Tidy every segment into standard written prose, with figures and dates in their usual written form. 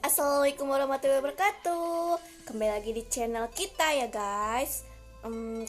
Assalamualaikum warahmatullahi wabarakatuh. Kembali lagi di channel kita ya guys.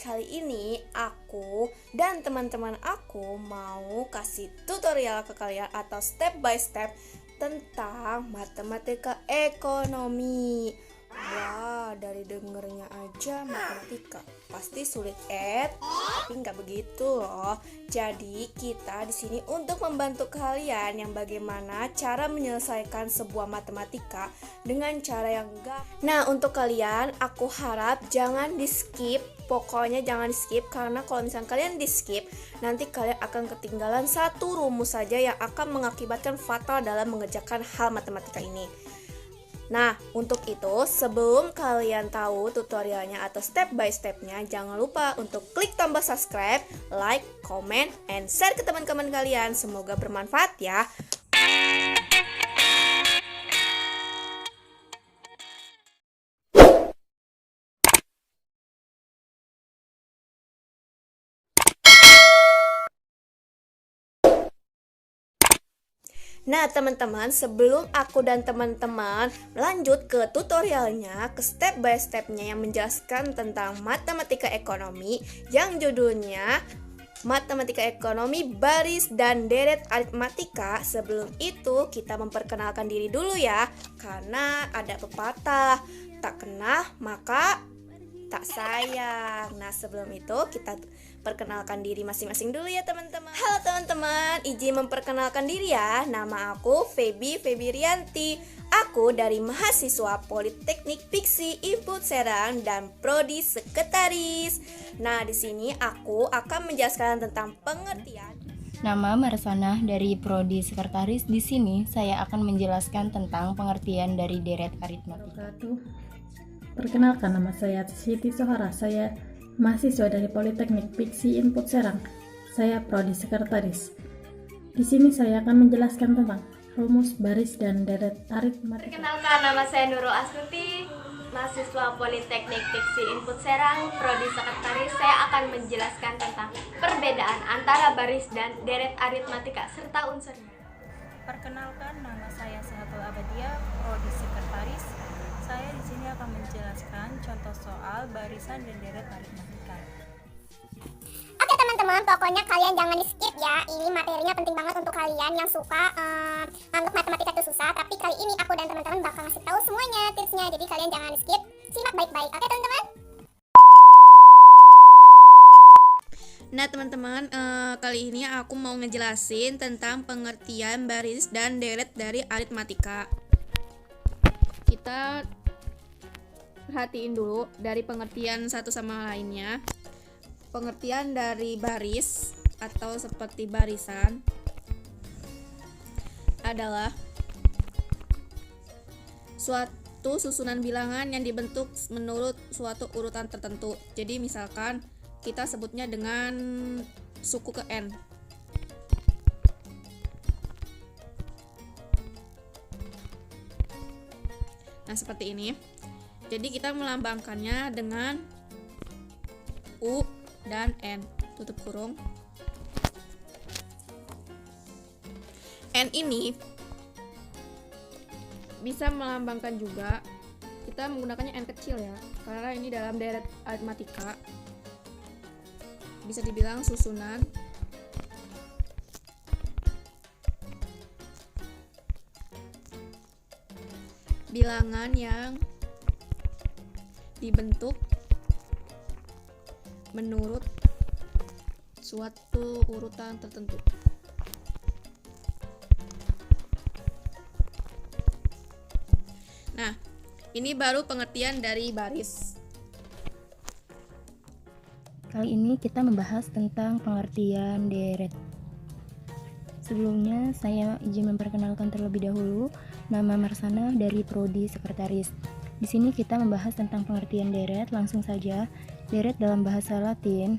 Kali ini aku dan teman-teman aku mau kasih tutorial ke kalian atau step by step tentang matematika ekonomi. Wah, dari dengernya aja matematika pasti sulit, tapi nggak begitu loh. Jadi kita di sini untuk membantu kalian yang bagaimana cara menyelesaikan sebuah matematika dengan cara yang enggak. Nah, untuk kalian aku harap jangan di skip. Pokoknya jangan di skip, karena kalau misalnya kalian di skip, nanti kalian akan ketinggalan satu rumus saja yang akan mengakibatkan fatal dalam mengerjakan hal matematika ini. Nah, untuk itu, sebelum kalian tahu tutorialnya atau step by stepnya, jangan lupa untuk klik tombol subscribe, like, comment, and share ke teman-teman kalian. Semoga bermanfaat ya. Nah teman-teman, sebelum aku dan teman-teman lanjut ke tutorialnya, ke step by stepnya yang menjelaskan tentang matematika ekonomi yang judulnya Matematika Ekonomi Baris dan Deret Aritmatika. Sebelum itu kita memperkenalkan diri dulu ya, karena ada pepatah, tak kenal maka tak sayang. Nah sebelum itu kita perkenalkan diri masing-masing dulu ya teman-teman. Halo teman-teman, izin memperkenalkan diri ya. Nama aku Feby Rianti. Aku dari mahasiswa Politeknik Piksi Input Serang dan Prodi Sekretaris. Nah di sini aku akan menjelaskan tentang pengertian. Nama Marsanah dari Prodi Sekretaris. Di sini saya akan menjelaskan tentang pengertian dari deret aritmatika. Perkenalkan, nama saya Siti Sohara. Saya mahasiswa dari Politeknik Piksi Input Serang. Saya Prodi Sekretaris. Di sini saya akan menjelaskan tentang rumus baris dan deret aritmatika. Perkenalkan, nama saya Nurul Astuti, mahasiswa Politeknik Piksi Input Serang, Prodi Sekretaris. Saya akan menjelaskan tentang perbedaan antara baris dan deret aritmatika serta unsurnya. Perkenalkan, nama saya Sehatul Abadia, Prodi Sekretaris. Saya di sini akan menjelaskan contoh soal barisan dan deret aritmatika. Oke teman-teman, pokoknya kalian jangan di skip ya. Ini materinya penting banget untuk kalian yang suka anggap matematika itu susah. Tapi kali ini aku dan teman-teman bakal ngasih tahu semuanya tipsnya. Jadi kalian jangan di skip, simak baik-baik. Oke teman-teman? Nah teman-teman, kali ini aku mau ngejelasin tentang pengertian baris dan deret dari aritmatika. Kita perhatiin dulu dari pengertian satu sama lainnya. Pengertian dari baris atau seperti barisan adalah suatu susunan bilangan yang dibentuk menurut suatu urutan tertentu. Jadi misalkan kita sebutnya dengan suku ke N. Nah seperti ini. Jadi kita melambangkannya dengan U dan N, tutup kurung. N ini bisa melambangkan juga, kita menggunakannya N kecil ya, karena ini dalam deret aritmatika bisa dibilang susunan bilangan yang dibentuk menurut suatu urutan tertentu. Nah, ini baru pengertian dari baris. Kali ini kita membahas tentang pengertian deret. Sebelumnya saya izin memperkenalkan terlebih dahulu. Nama Marsanah dari Prodi Sekretaris. Di sini kita membahas tentang pengertian deret. Langsung saja. Deret dalam bahasa Latin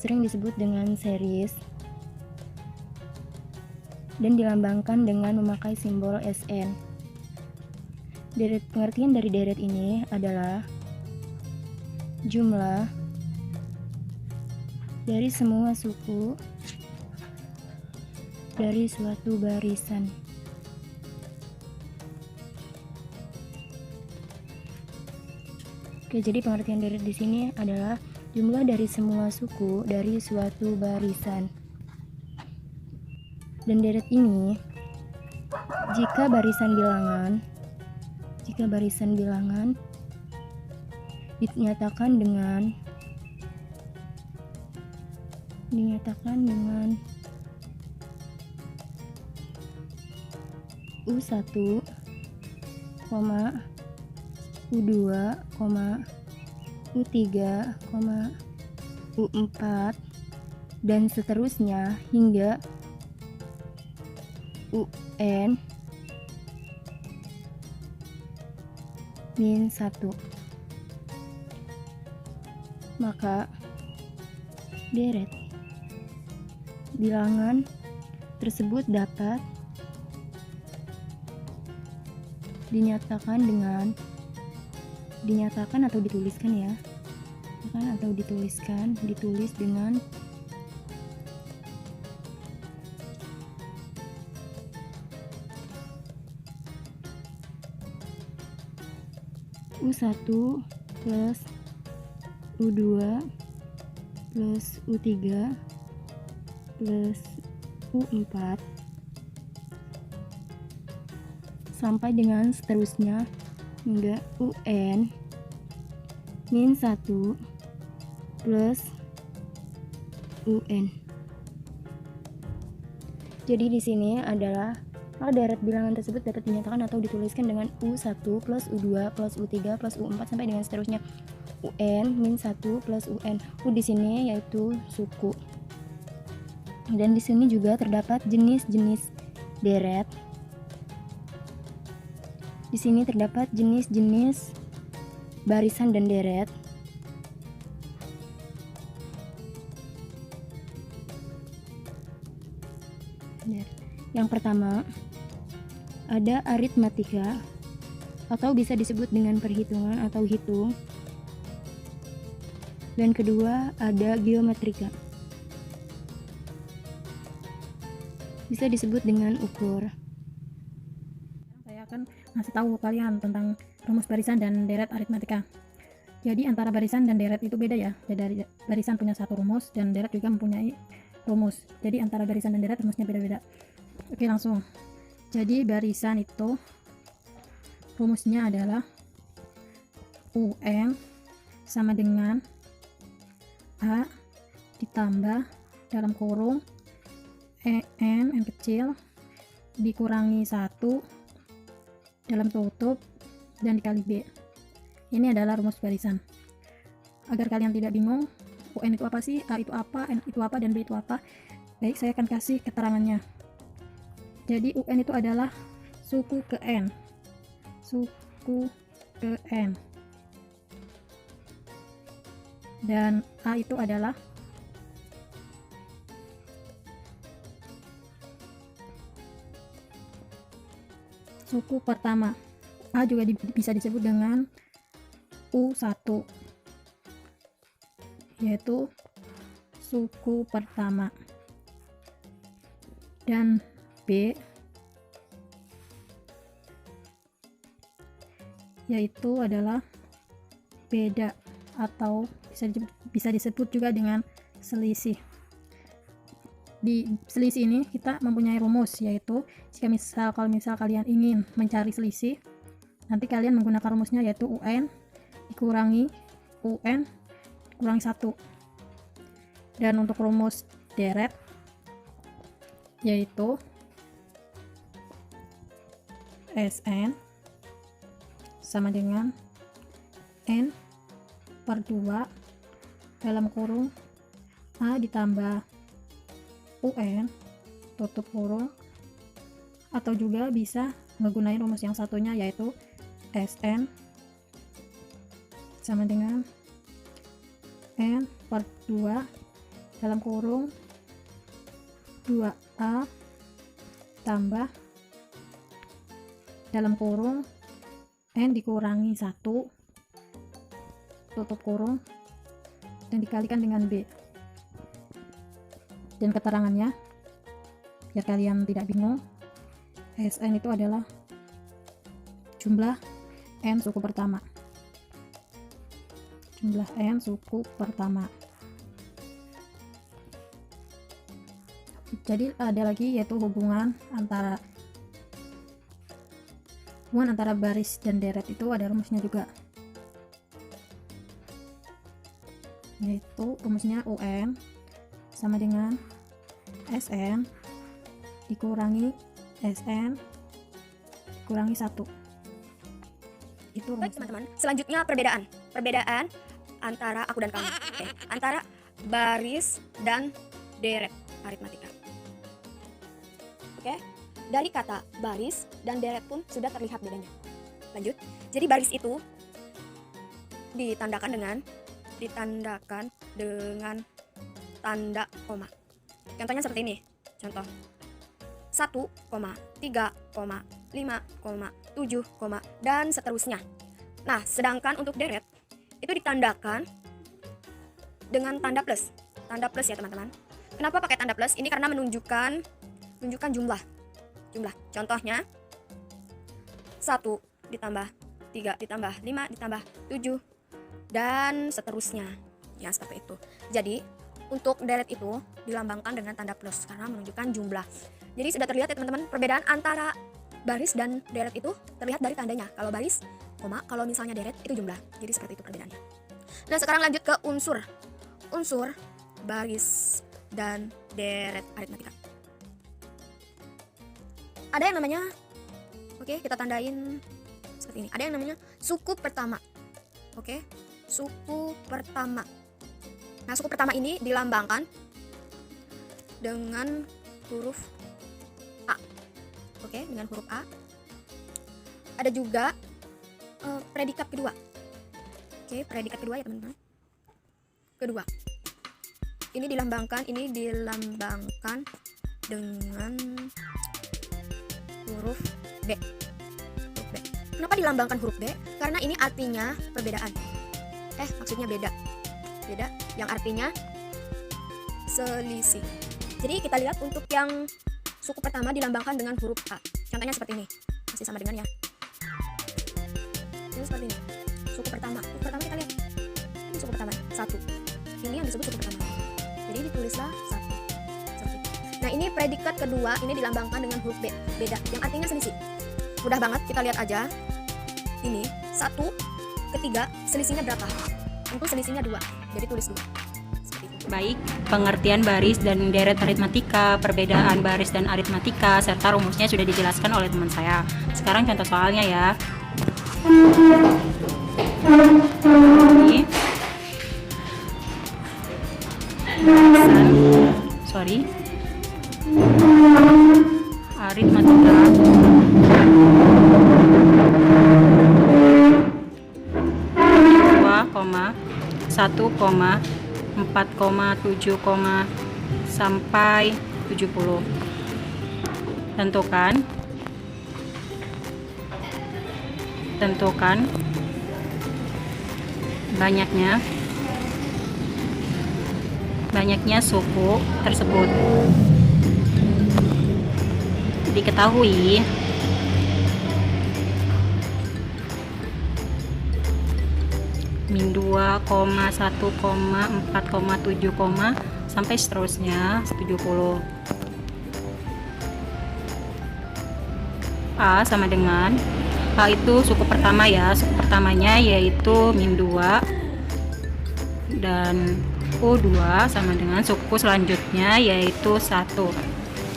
sering disebut dengan series dan dilambangkan dengan memakai simbol SN. Pengertian dari deret ini adalah jumlah dari semua suku dari suatu barisan. Oke, jadi pengertian deret di sini adalah jumlah dari semua suku dari suatu barisan. Dan deret ini jika barisan bilangan dinyatakan dengan U1, U2, U3, U4 dan seterusnya hingga UN min 1, maka deret bilangan tersebut dapat dinyatakan atau dituliskan ya, ditulis dengan U1 plus U2 plus U3 plus U4 sampai dengan seterusnya hingga UN min 1 plus UN. Jadi di sini adalah maka deret bilangan tersebut dapat dinyatakan atau dituliskan dengan U1 plus U2 plus U3 plus U4 sampai dengan seterusnya UN min 1 plus UN. U di sini yaitu suku. Dan di sini juga terdapat jenis-jenis deret. Di sini terdapat jenis-jenis barisan dan deret. Yang pertama, ada aritmatika atau bisa disebut dengan perhitungan atau hitung. Dan kedua, ada geometrika. Bisa disebut dengan ukur. Saya akan ngasih tahu kalian tentang rumus barisan dan deret aritmatika. Jadi antara barisan dan deret itu beda ya. Jadi barisan punya satu rumus dan deret juga mempunyai rumus. Jadi antara barisan dan deret rumusnya beda-beda. Oke, langsung. Jadi barisan itu rumusnya adalah UN sama dengan A ditambah dalam kurung n kecil dikurangi 1 dalam tutup dan dikali B. Ini adalah rumus barisan. Agar kalian tidak bingung, UN itu apa sih, A itu apa, N itu apa, dan B itu apa, baik, saya akan kasih keterangannya. Jadi UN itu adalah suku ke N. Dan A itu adalah suku pertama. A juga bisa disebut dengan U1, yaitu suku pertama. Dan B yaitu adalah beda atau bisa disebut juga dengan selisih. Di selisih ini kita mempunyai rumus, yaitu kalau misal kalian ingin mencari selisih, nanti kalian menggunakan rumusnya, yaitu UN dikurangi UN kurangi 1. Dan untuk rumus deret yaitu SN sama dengan N per 2 dalam kurung A ditambah UN tutup kurung, atau juga bisa menggunakan rumus yang satunya, yaitu SN sama dengan N per 2 dalam kurung 2A tambah dalam kurung N dikurangi 1 tutup kurung dan dikalikan dengan B. Dan keterangannya, biar kalian tidak bingung, SN itu adalah jumlah N suku pertama. jumlah n suku pertama. Jadi ada lagi yaitu hubungan antara baris dan deret, itu ada rumusnya juga, yaitu rumusnya UN sama dengan SN dikurangi SN dikurangi 1. Itu Baik rumusnya. teman-teman, selanjutnya perbedaan antara aku dan kamu. Oke, antara baris dan deret aritmatika. Oke, dari kata baris dan deret pun sudah terlihat bedanya. Lanjut, jadi baris itu ditandakan dengan tanda koma. Contohnya seperti ini. Contoh 1, 3, 5, 7, dan seterusnya. Nah, sedangkan untuk deret itu ditandakan dengan tanda plus. Tanda plus ya teman-teman. Kenapa pakai tanda plus? Ini karena menunjukkan jumlah. Contohnya 1 ditambah 3 ditambah 5 ditambah 7 dan seterusnya. Ya, seperti itu. Jadi, untuk deret itu dilambangkan dengan tanda plus karena menunjukkan jumlah. Jadi sudah terlihat ya teman-teman, perbedaan antara baris dan deret itu terlihat dari tandanya. Kalau baris, koma, kalau misalnya deret itu jumlah. Jadi seperti itu perbedaannya. Nah, sekarang lanjut ke unsur baris dan deret aritmatika. Ada yang namanya, oke, kita tandain seperti ini. Ada yang namanya suku pertama. Oke, suku pertama. Nah, suku pertama ini dilambangkan dengan huruf A. Oke, dengan huruf A. Ada juga predikat kedua. Oke, predikat kedua ya teman-teman. Kedua. Ini dilambangkan dengan huruf B. Kenapa dilambangkan huruf B? Karena ini artinya perbedaan. Maksudnya beda yang artinya selisih. Jadi kita lihat untuk yang suku pertama dilambangkan dengan huruf A. Contohnya seperti ini, masih sama dengan ya. Ini seperti ini. Suku pertama kita lihat. Ini suku pertama 1. Ini yang disebut suku pertama. Jadi ditulislah 1. Seperti itu. Nah, ini predikat kedua, ini dilambangkan dengan huruf B, beda, yang artinya selisih. Mudah banget, kita lihat aja. Ini 1 ke 3 selisihnya berapa? Tentu selisihnya 2. Jadi tulis 2. Baik, pengertian baris dan deret aritmatika, perbedaan baris dan aritmatika, serta rumusnya sudah dijelaskan oleh teman saya. Sekarang contoh soalnya ya. Ini aritmatika. 1, 4,7, sampai 70. Tentukan banyaknya suku tersebut. Diketahui min 2, 1, 4, 7, sampai seterusnya 70. A sama dengan A itu suku pertama ya. Suku pertamanya yaitu min 2 dan U2 sama dengan suku selanjutnya yaitu 1.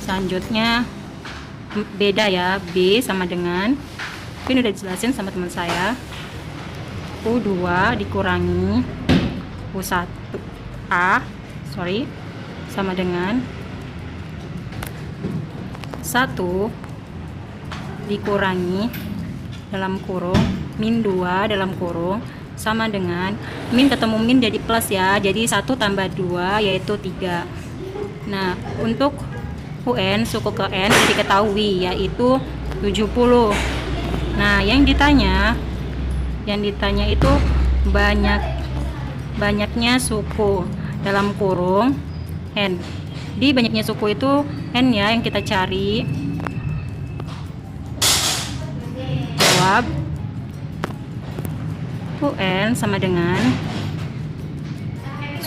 Selanjutnya beda ya, B sama dengan, ini udah dijelasin sama teman saya, U2 dikurangi U1 sama dengan 1 dikurangi dalam kurung min 2 dalam kurung sama dengan min ketemu min jadi plus ya, jadi 1 tambah 2 yaitu 3. Nah, untuk UN suku ke N diketahui yaitu 70. Nah, yang ditanya itu banyaknya suku dalam kurung N. Di banyaknya suku itu N ya yang kita cari. Jawab UN sama dengan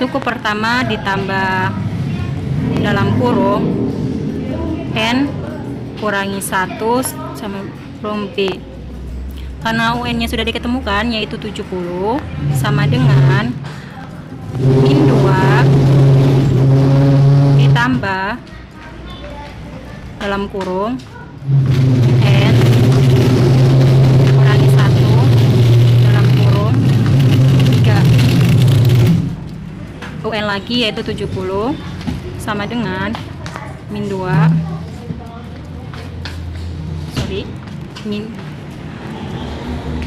suku pertama ditambah dalam kurung N kurangi 1 sama kurung B. Karena UN-nya sudah diketemukan yaitu 70 sama dengan min 2 ditambah dalam kurung N kurangi 1 dalam kurung 3 UN lagi yaitu 70 sama dengan min 2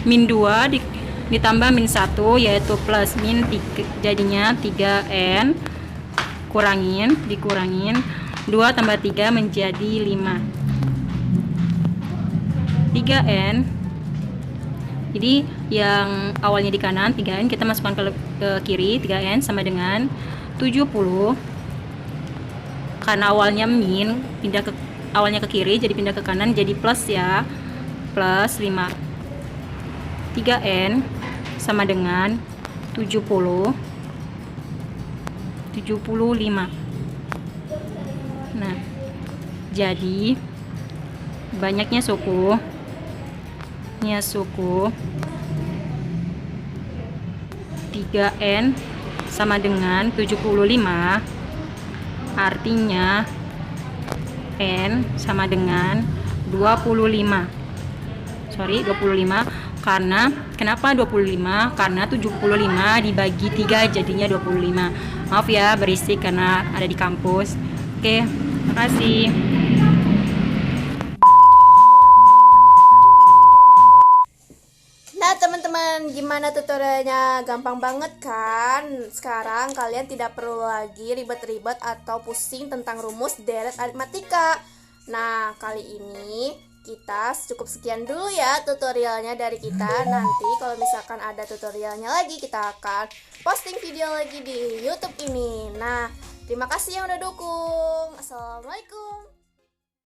min 2 ditambah min 1 yaitu plus min 3, jadinya 3N dikurangin 2 tambah 3 menjadi 5 3N. Jadi yang awalnya di kanan 3N kita masukkan ke kiri, 3N sama dengan 70. Karena awalnya min awalnya ke kiri jadi pindah ke kanan jadi plus ya, plus 5. 3N sama dengan 75. Nah, jadi banyaknya suku 3N sama dengan 75, artinya N sama dengan 25. Karena kenapa 25? Karena 75 dibagi 3 jadinya 25. Maaf ya berisik karena ada di kampus. Oke, makasih. Nah teman-teman, gimana tutorialnya? Gampang banget kan? Sekarang kalian tidak perlu lagi ribet-ribet atau pusing tentang rumus deret aritmatika. Nah, kali ini kita cukup sekian dulu ya tutorialnya dari kita. Nanti kalau misalkan ada tutorialnya lagi, kita akan posting video lagi di YouTube ini. Nah, terima kasih yang udah dukung. Assalamualaikum.